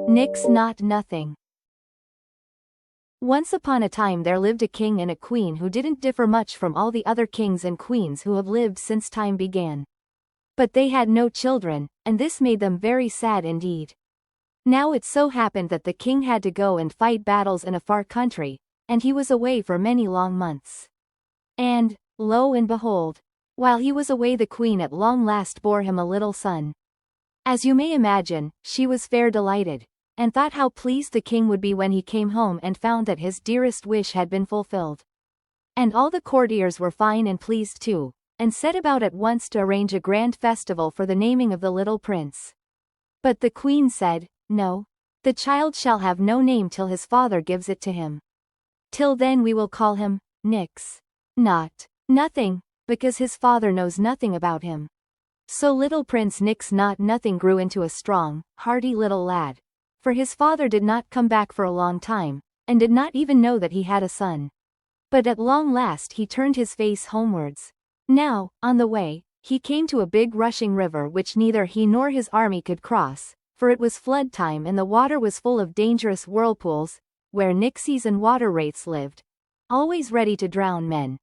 Nix Not Nothing. Once upon a time there lived a king and a queen who didn't differ much from all the other kings and queens who have lived since time began. But they had no children, and this made them very sad indeed. Now it so happened that the king had to go and fight battles in a far country, and he was away for many long months. And, lo and behold, while he was away the queen at long last bore him a little son. As you may imagine, she was fair delighted, and thought how pleased the king would be when he came home and found that his dearest wish had been fulfilled. And all the courtiers were fine and pleased too, and set about at once to arrange a grand festival for the naming of the little prince. But the queen said, "No, the child shall have no name till his father gives it to him. Till then we will call him Nix Naught Nothing, because his father knows nothing about him." So little Prince Nix Naught Nothing grew into a strong, hearty little lad, for his father did not come back for a long time, and did not even know that he had a son. But at long last he turned his face homewards. Now, on the way, he came to a big rushing river which neither he nor his army could cross, for it was flood time and the water was full of dangerous whirlpools, where nixies and water wraiths lived, always ready to drown men.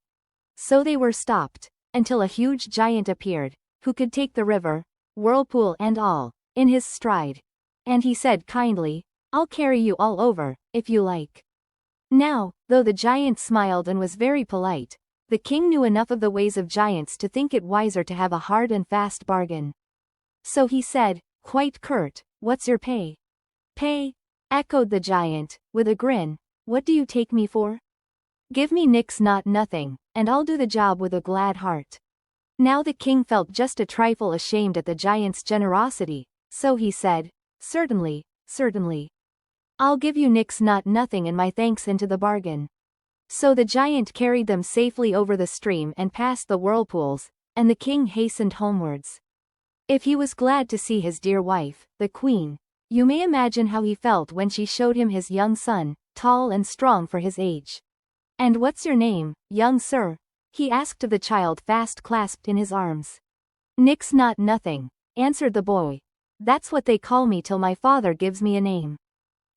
So they were stopped, until a huge giant appeared, who could take the river, whirlpool and all, in his stride. And he said kindly, "I'll carry you all over, if you like." Now, though the giant smiled and was very polite, the king knew enough of the ways of giants to think it wiser to have a hard and fast bargain. So he said, quite curt, "What's your pay?" "Pay?" echoed the giant, with a grin. "What do you take me for?" "Give me Nix Naught Nothing, and I'll do the job with a glad heart." Now the king felt just a trifle ashamed at the giant's generosity, so he said, "Certainly, certainly. I'll give you Nix Naught Nothing and my thanks into the bargain." So the giant carried them safely over the stream and past the whirlpools, and the king hastened homewards. If he was glad to see his dear wife, the queen, you may imagine how he felt when she showed him his young son, tall and strong for his age. "And what's your name, young sir?" he asked of the child fast clasped in his arms. "Nix Naught Nothing," answered the boy. "That's what they call me till my father gives me a name."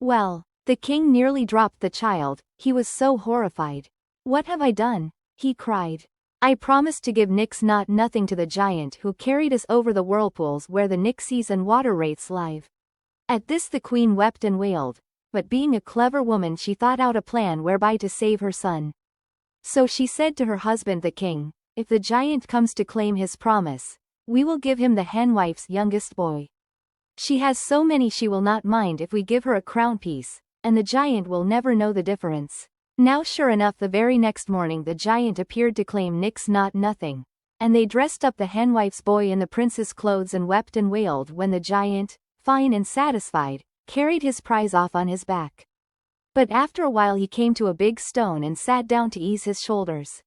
Well, the king nearly dropped the child, he was so horrified. "What have I done?" he cried. "I promised to give Nix Naught Nothing to the giant who carried us over the whirlpools where the nixies and water wraiths live." At this the queen wept and wailed, but being a clever woman she thought out a plan whereby to save her son. So she said to her husband the king, "If the giant comes to claim his promise, we will give him the henwife's youngest boy. She has so many she will not mind if we give her a crown piece, and the giant will never know the difference." Now sure enough the very next morning the giant appeared to claim Nix Naught Nothing, and they dressed up the henwife's boy in the prince's clothes and wept and wailed when the giant, fine and satisfied, carried his prize off on his back. But after a while he came to a big stone and sat down to ease his shoulders.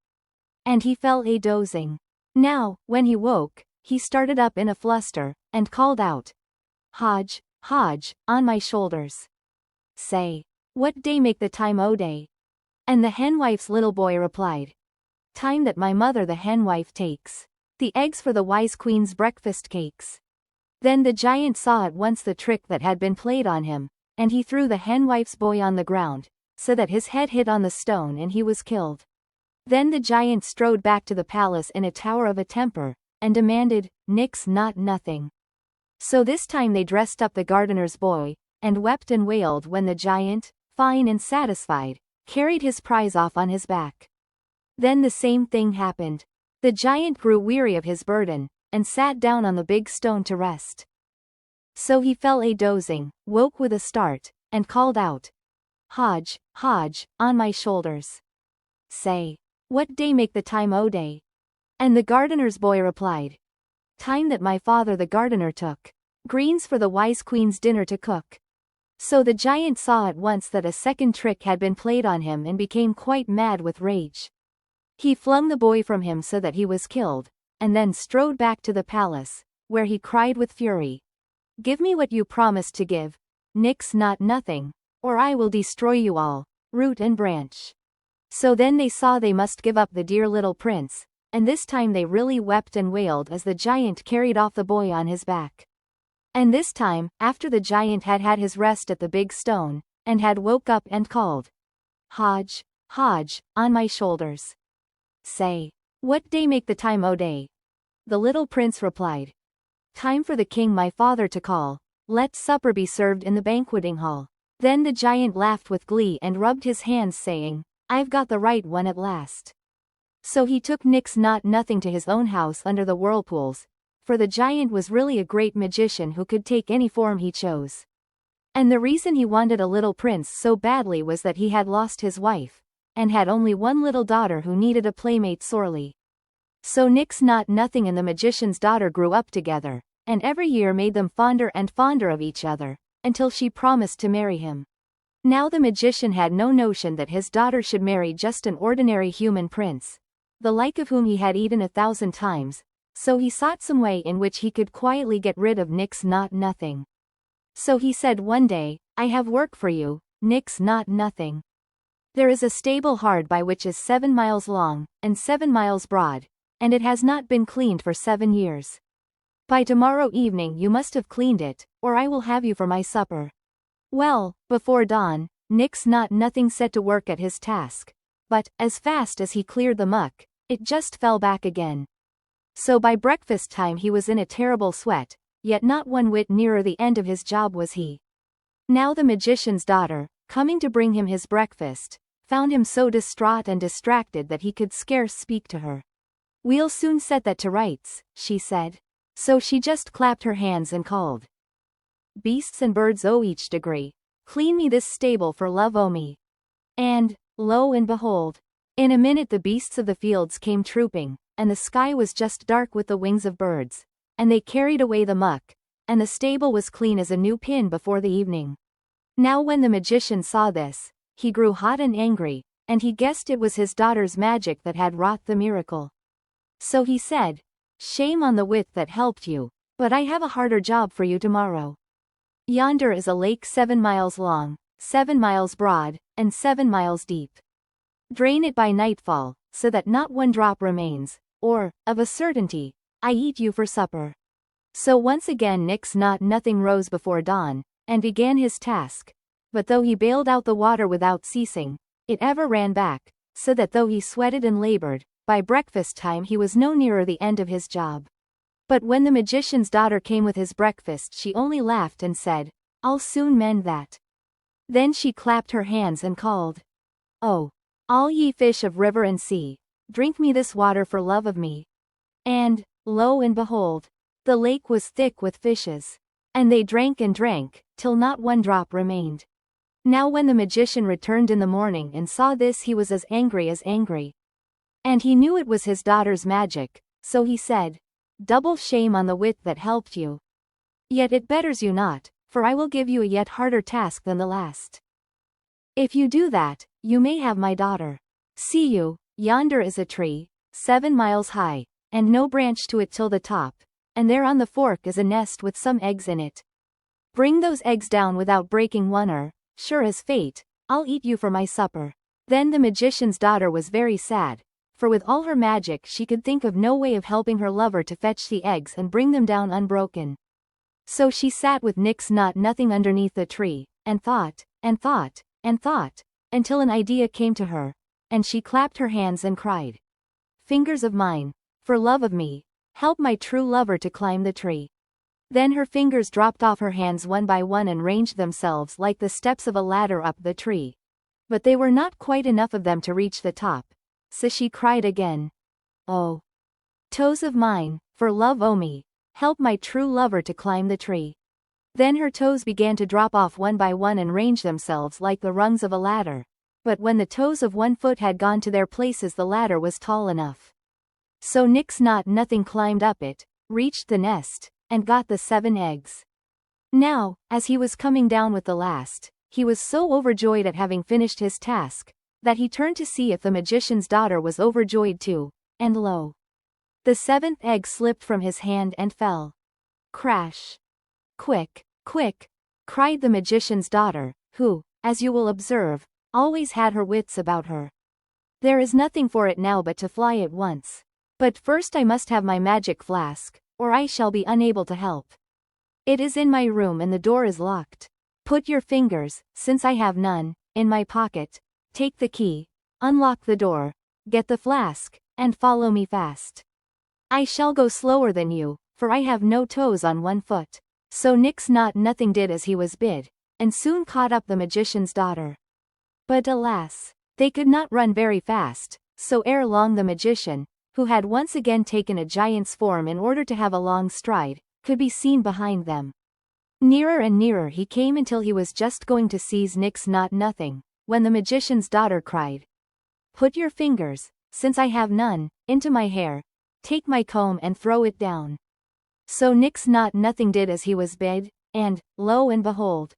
And he fell a dozing. Now, when he woke, he started up in a fluster, and called out, "Hodge, Hodge, on my shoulders. Say, what day make the time o' day?" And the henwife's little boy replied, "Time that my mother the henwife takes the eggs for the wise queen's breakfast cakes." Then the giant saw at once the trick that had been played on him, and he threw the henwife's boy on the ground, so that his head hit on the stone and he was killed. Then the giant strode back to the palace in a tower of a temper, and demanded, Nix Naught Nothing. So this time they dressed up the gardener's boy, and wept and wailed when the giant, fine and satisfied, carried his prize off on his back. Then the same thing happened. The giant grew weary of his burden, and sat down on the big stone to rest. So he fell a dozing, woke with a start, and called out, "Hodge, Hodge, on my shoulders. Say, what day make the time o' day?" And the gardener's boy replied, "Time that my father the gardener took greens for the wise queen's dinner to cook." So the giant saw at once that a second trick had been played on him and became quite mad with rage. He flung the boy from him so that he was killed, and then strode back to the palace, where he cried with fury, "Give me what you promised to give, Nix Naught Nothing, or I will destroy you all, root and branch." So then they saw they must give up the dear little prince, and this time they really wept and wailed as the giant carried off the boy on his back. And this time, after the giant had had his rest at the big stone, and had woke up and called, Hodge, Hodge, on my shoulders. Say, what day make the time o' day? The little prince replied, Time for the king my father to call, let supper be served in the banqueting hall. Then the giant laughed with glee and rubbed his hands saying, I've got the right one at last. So he took Nix Naught Nothing to his own house under the whirlpools, for the giant was really a great magician who could take any form he chose. And the reason he wanted a little prince so badly was that he had lost his wife, and had only one little daughter who needed a playmate sorely. So Nix Naught Nothing and the magician's daughter grew up together, and every year made them fonder and fonder of each other, until she promised to marry him. Now the magician had no notion that his daughter should marry just an ordinary human prince, the like of whom he had eaten 1,000 times, so he sought some way in which he could quietly get rid of Nix Naught Nothing. So he said one day, I have work for you, Nix Naught Nothing. There is a stable hard by which is 7 miles long, and 7 miles broad, and it has not been cleaned for 7 years. By tomorrow evening you must have cleaned it, or I will have you for my supper. Well, before dawn, Nix Naught Nothing set to work at his task, but, as fast as he cleared the muck, it just fell back again. So by breakfast time he was in a terrible sweat, yet not one whit nearer the end of his job was he. Now the magician's daughter, coming to bring him his breakfast, found him so distraught and distracted that he could scarce speak to her. We'll soon set that to rights, she said. So she just clapped her hands and called, Beasts and birds o' each degree, clean me this stable for love o' me. And, lo and behold, in a minute the beasts of the fields came trooping, and the sky was just dark with the wings of birds, and they carried away the muck, and the stable was clean as a new pin before the evening. Now when the magician saw this, he grew hot and angry, and he guessed it was his daughter's magic that had wrought the miracle. So he said, Shame on the wit that helped you, but I have a harder job for you tomorrow. Yonder is a lake 7 miles long, 7 miles broad, and 7 miles deep. Drain it by nightfall, so that not one drop remains, or, of a certainty, I eat you for supper. So once again Nix Naught Nothing rose before dawn, and began his task, but though he bailed out the water without ceasing, it ever ran back, so that though he sweated and labored, by breakfast time he was no nearer the end of his job. But when the magician's daughter came with his breakfast she only laughed and said, I'll soon mend that. Then she clapped her hands and called, Oh, all ye fish of river and sea, drink me this water for love of me. And, lo and behold, the lake was thick with fishes. And they drank and drank, till not one drop remained. Now when the magician returned in the morning and saw this he was as angry. And he knew it was his daughter's magic, so he said, Double shame on the wit that helped you. Yet it betters you not, for I will give you a yet harder task than the last. If you do that, you may have my daughter. See you, yonder is a tree, 7 miles high, and no branch to it till the top, and there on the fork is a nest with some eggs in it. Bring those eggs down without breaking one or, sure as fate, I'll eat you for my supper. Then the magician's daughter was very sad, for with all her magic she could think of no way of helping her lover to fetch the eggs and bring them down unbroken. So she sat with Nix Naught Nothing underneath the tree, and thought, until an idea came to her, and she clapped her hands and cried, Fingers of mine, for love of me, help my true lover to climb the tree. Then her fingers dropped off her hands one by one and ranged themselves like the steps of a ladder up the tree. But they were not quite enough of them to reach the top, so she cried again, Oh, toes of mine, for love o' me, help my true lover to climb the tree. Then her toes began to drop off one by one and range themselves like the rungs of a ladder, but when the toes of one foot had gone to their places the ladder was tall enough. So Nix Naught Nothing climbed up it, reached the nest, and got the 7 eggs. Now, as he was coming down with the last, he was so overjoyed at having finished his task, that he turned to see if the magician's daughter was overjoyed too, and lo! The 7th egg slipped from his hand and fell. Crash! Quick, quick! Cried the magician's daughter, who, as you will observe, always had her wits about her. There is nothing for it now but to fly at once. But first I must have my magic flask, or I shall be unable to help. It is in my room and the door is locked. Put your fingers, since I have none, in my pocket. Take the key, unlock the door, get the flask, and follow me fast. I shall go slower than you, for I have no toes on one foot. So Nix Naught Nothing did as he was bid, and soon caught up the magician's daughter. But alas, they could not run very fast, so ere long the magician, who had once again taken a giant's form in order to have a long stride, could be seen behind them. Nearer and nearer he came until he was just going to seize Nix Naught Nothing, when the magician's daughter cried, "Put your fingers, since I have none, into my hair, take my comb and throw it down." So Nix Naught Nothing did as he was bid, and, lo and behold,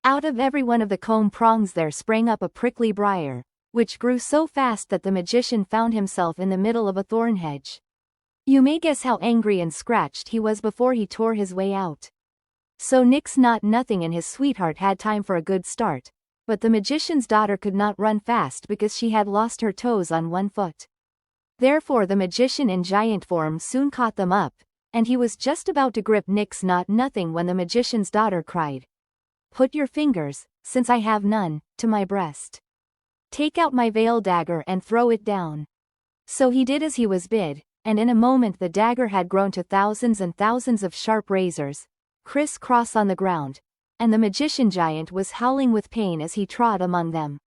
out of every one of the comb prongs there sprang up a prickly briar, which grew so fast that the magician found himself in the middle of a thorn hedge. You may guess how angry and scratched he was before he tore his way out. So Nix Naught Nothing and his sweetheart had time for a good start, but the magician's daughter could not run fast because she had lost her toes on one foot. Therefore the magician in giant form soon caught them up, and he was just about to grip Nix Naught Nothing when the magician's daughter cried, "Put your fingers, since I have none, to my breast. Take out my veil dagger and throw it down." So he did as he was bid, and in a moment the dagger had grown to thousands and thousands of sharp razors, criss-cross on the ground, and the magician giant was howling with pain as he trod among them.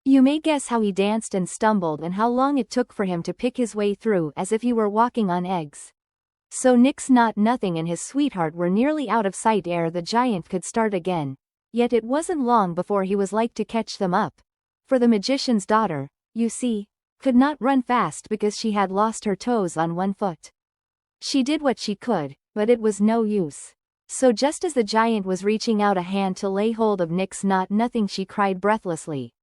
You may guess how he danced and stumbled and how long it took for him to pick his way through as if he were walking on eggs. So Nix Naught Nothing and his sweetheart were nearly out of sight ere the giant could start again, yet it wasn't long before he was like to catch them up, for the magician's daughter, you see, could not run fast because she had lost her toes on one foot. She did what she could, but it was no use. So just as the giant was reaching out a hand to lay hold of Nix Naught Nothing, she cried breathlessly,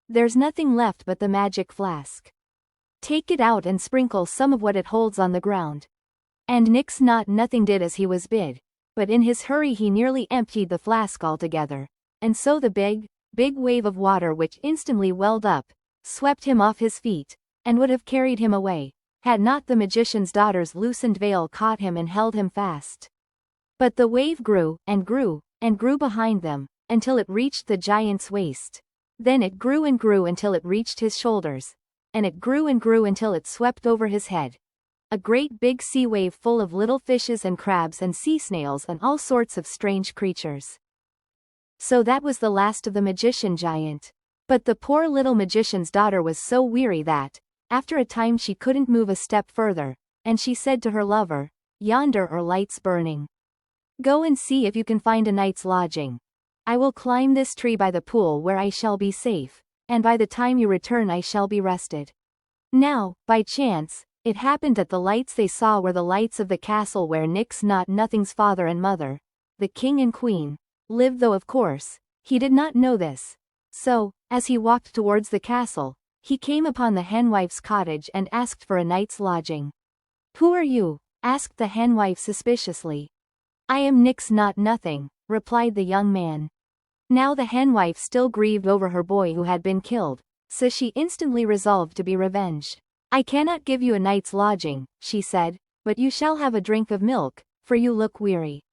"There's nothing left but the magic flask. Take it out and sprinkle some of what it holds on the ground." And Nix Naught Nothing did as he was bid, but in his hurry he nearly emptied the flask altogether, and so the big wave of water which instantly welled up, swept him off his feet, and would have carried him away, had not the magician's daughter's loosened veil caught him and held him fast. But the wave grew, and grew, and grew behind them, until it reached the giant's waist. Then it grew and grew until it reached his shoulders, and it grew and grew until it swept over his head. A great big sea wave full of little fishes and crabs and sea snails and all sorts of strange creatures. So that was the last of the magician giant. But the poor little magician's daughter was so weary that, after a time she couldn't move a step further, and she said to her lover, "Yonder are lights burning. Go and see if you can find a night's lodging. I will climb this tree by the pool where I shall be safe, and by the time you return I shall be rested." Now, by chance, it happened that the lights they saw were the lights of the castle where Nix Naught Nothing's father and mother, the king and queen, lived, though of course, he did not know this. So, as he walked towards the castle, he came upon the henwife's cottage and asked for a night's lodging. "Who are you?" asked the henwife suspiciously. "I am Nix Naught Nothing," replied the young man. Now the henwife still grieved over her boy who had been killed, so she instantly resolved to be revenged. "I cannot give you a night's lodging," she said, "but you shall have a drink of milk, for you look weary.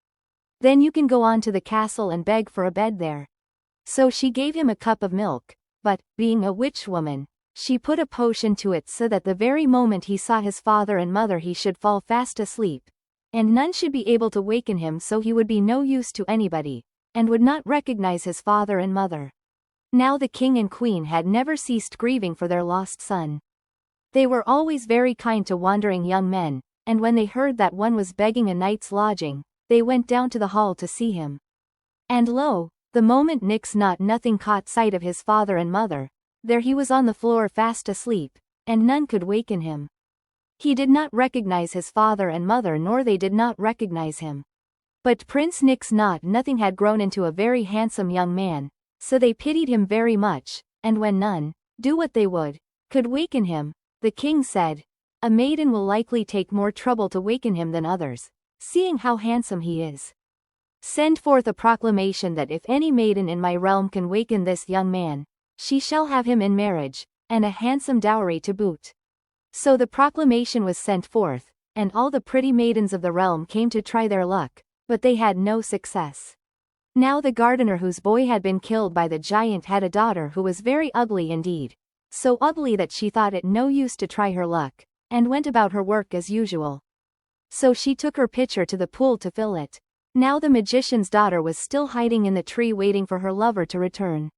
Then you can go on to the castle and beg for a bed there." So she gave him a cup of milk, but, being a witch woman, she put a potion to it so that the very moment he saw his father and mother he should fall fast asleep, and none should be able to waken him, so he would be no use to anybody, and would not recognize his father and mother. Now the king and queen had never ceased grieving for their lost son. They were always very kind to wandering young men, and when they heard that one was begging a night's lodging, they went down to the hall to see him. And lo, the moment Nix Naught Nothing caught sight of his father and mother, there he was on the floor fast asleep, and none could waken him. He did not recognize his father and mother, nor they did not recognize him. But Prince Nix Naught Nothing had grown into a very handsome young man, so they pitied him very much, and when none, do what they would, could waken him, the king said, "A maiden will likely take more trouble to waken him than others, seeing how handsome he is. Send forth a proclamation that if any maiden in my realm can waken this young man, she shall have him in marriage, and a handsome dowry to boot." So the proclamation was sent forth, and all the pretty maidens of the realm came to try their luck, but they had no success. Now the gardener whose boy had been killed by the giant had a daughter who was very ugly indeed. So ugly that she thought it no use to try her luck, and went about her work as usual. So she took her pitcher to the pool to fill it. Now the magician's daughter was still hiding in the tree waiting for her lover to return.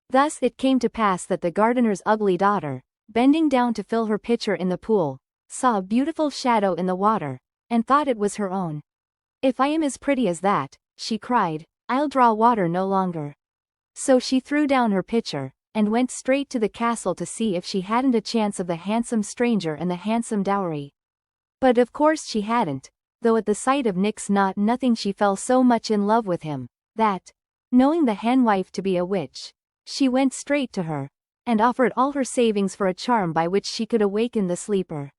Thus it came to pass that the gardener's ugly daughter, bending down to fill her pitcher in the pool, saw a beautiful shadow in the water, and thought it was her own. "If I am as pretty as that," she cried, "I'll draw water no longer." So she threw down her pitcher, and went straight to the castle to see if she hadn't a chance of the handsome stranger and the handsome dowry. But of course she hadn't, though at the sight of Nix Naught Nothing she fell so much in love with him, that, knowing the henwife to be a witch, she went straight to her, and offered all her savings for a charm by which she could awaken the sleeper.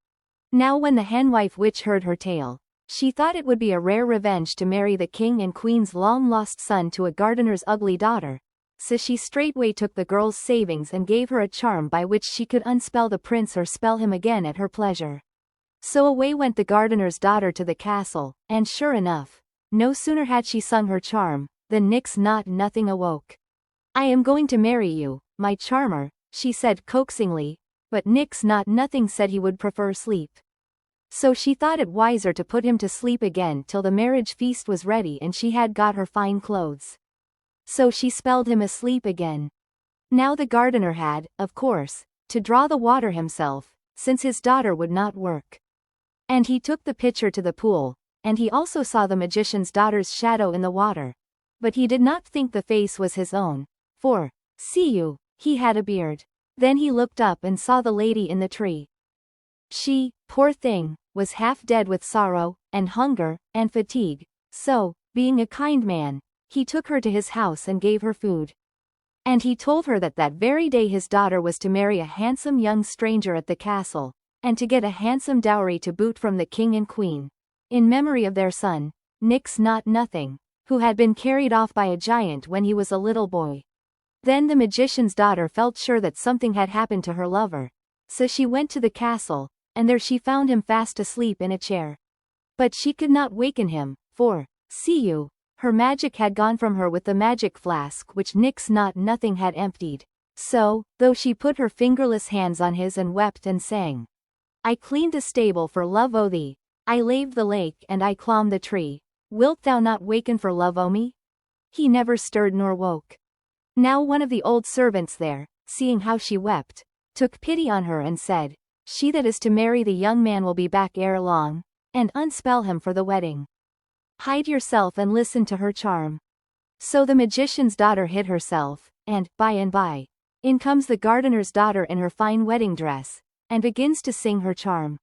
Now when the henwife witch heard her tale, she thought it would be a rare revenge to marry the king and queen's long-lost son to a gardener's ugly daughter, so she straightway took the girl's savings and gave her a charm by which she could unspell the prince or spell him again at her pleasure. So away went the gardener's daughter to the castle, and sure enough, no sooner had she sung her charm, than Nix Naught Nothing awoke. "I am going to marry you, my charmer," she said coaxingly, but Nix Naught Nothing said he would prefer sleep. So she thought it wiser to put him to sleep again till the marriage feast was ready and she had got her fine clothes. So she spelled him asleep again. Now the gardener had, of course, to draw the water himself, since his daughter would not work. And he took the pitcher to the pool, and he also saw the magician's daughter's shadow in the water. But he did not think the face was his own, for, see you, he had a beard. Then he looked up and saw the lady in the tree. She, poor thing, was half dead with sorrow, and hunger, and fatigue, so, being a kind man, he took her to his house and gave her food. And he told her that that very day his daughter was to marry a handsome young stranger at the castle, and to get a handsome dowry to boot from the king and queen, in memory of their son, Nix Naught Nothing, who had been carried off by a giant when he was a little boy. Then the magician's daughter felt sure that something had happened to her lover, so she went to the castle, and there she found him fast asleep in a chair. But she could not waken him, for, see you, her magic had gone from her with the magic flask which Nix Naught Nothing had emptied. So, though she put her fingerless hands on his and wept and sang, "I cleaned the stable for love o' thee, I laved the lake and I clomb the tree, wilt thou not waken for love o' me?" He never stirred nor woke. Now one of the old servants there, seeing how she wept, took pity on her and said, "She that is to marry the young man will be back ere long, and unspell him for the wedding. Hide yourself and listen to her charm." So the magician's daughter hid herself, and, by and by, in comes the gardener's daughter in her fine wedding dress, and begins to sing her charm.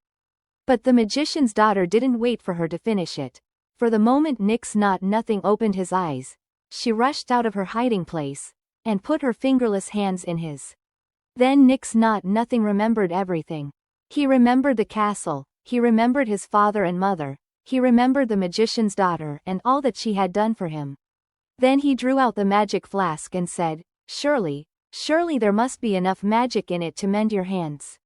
But the magician's daughter didn't wait for her to finish it, for the moment Nix Naught Nothing opened his eyes, she rushed out of her hiding place, and put her fingerless hands in his. Then Nix Naught Nothing remembered everything. He remembered the castle, he remembered his father and mother, he remembered the magician's daughter and all that she had done for him. Then he drew out the magic flask and said, surely there must be enough magic in it to mend your hands."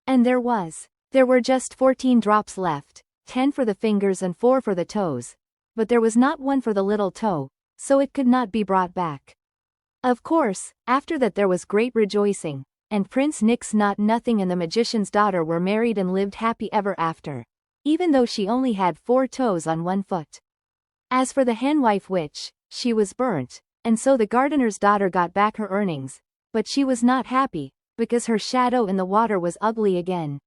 And there was. There were just 14 drops left, 10 for the fingers and 4 for the toes, but there was not one for the little toe, so it could not be brought back. Of course, after that there was great rejoicing, and Prince Nix Naught Nothing and the magician's daughter were married and lived happy ever after, even though she only had 4 toes on one foot. As for the henwife witch, she was burnt, and so the gardener's daughter got back her earnings, but she was not happy, because her shadow in the water was ugly again.